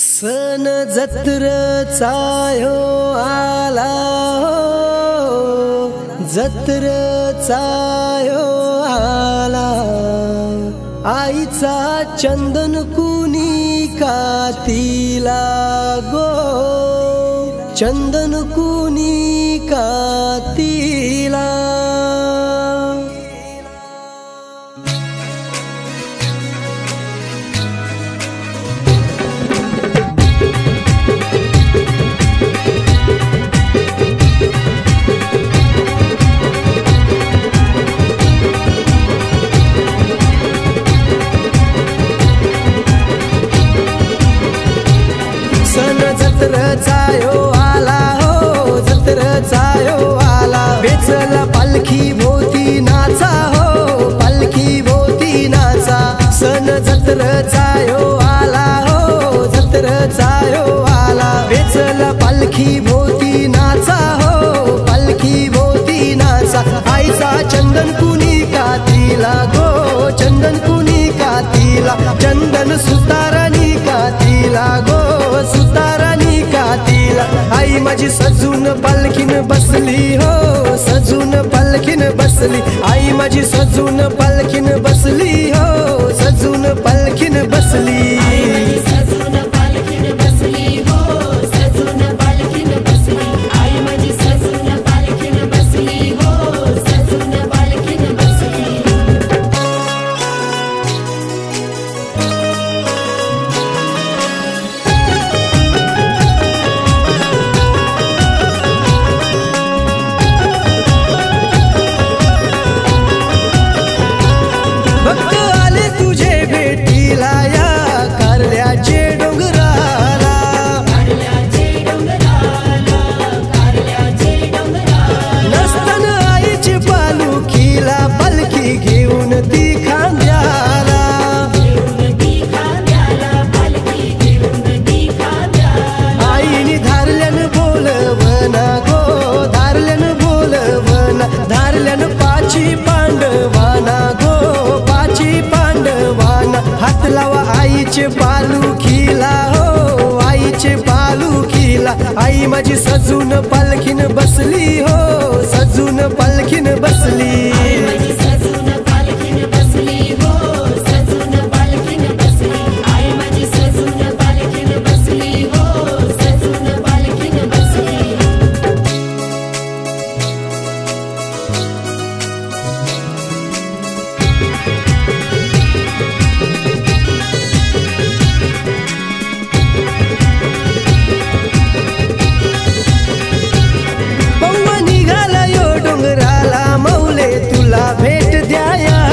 सन जत्रचा ह्यो आला हो, जत्रचा ह्यो आला। आईचा चंदन कुणी कातीला गो, चंदन कुणी कातीला। जत्रचा ह्यो आला हो, जत्रचा ह्यो आला। बेचल पालखी भोवती नाचा हो, पालखी भोवती नाचा। सन जत्रचा ह्यो आला हो, जत्रचा ह्यो आला। बेचल पालखी भोवती नाचा हो, पालखी भोवती नाचा। आईचा चंदन कुणी कातीला गो, चंदन कुणी कातीला। चंदन सुतारानी कातीला गो, सुतारानी कातीला। आई माझी सजून पालखीन बसली हो, सजून पालखीन बसली। आई माझी सजून पालखीन बसली हो, सजून पालखीन बसली। भक्त आले तुझे भेटीला या कारल्याचे डोंगराला, नसताना आईची पालखीला पालखी घेऊन ती खांद्याला। आईने धारल्यान बोलवना गो, धारल्यान बोलवना। धारल्यान पाची पांडवाना गो, पाची पांडवाना। हात लावा आईचे पालखीला हो, आईचे पालखीला। आई माझी सजून पालखीन बसली हो, सजून पालखीन बसली। भेट द्यायला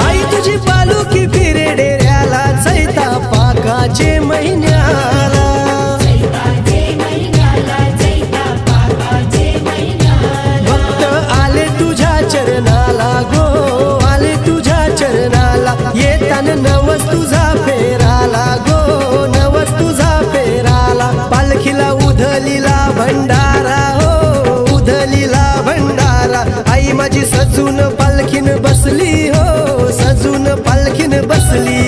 आई तुझी पालखी फिरे डेऱ्याला, चैता पाकाचे महिन्याला। भक्त आले तुझ्या चरणाला गो, आले तुझ्या चरणाला। येताना नवस तुझा फेराला गो, नवस तुझा फेराला। पालखीला उधलीला भंडारा हो, उधलीला भंडारा। आई माझी सजून पालखीन बसली हो, सजून पालखीन बसली।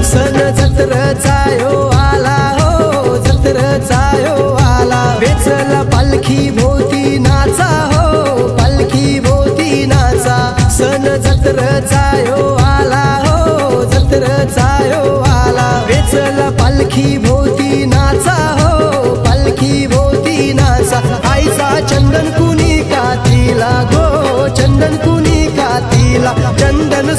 सन जत्रचा ह्यो आला हो, जत्रचा ह्यो आला। बेचल पालखी भोवती नाचा हो, पालखी भोवती नाचा। सन जत्रचा ह्यो आला हो, जत्रचा ह्यो आला। बेचल पालखी भोवती नाचा हो, पालखी भोवती नाचा। आईचा चंदन कुणी कातीला गो, चंदन कुणी कातीला। चंदन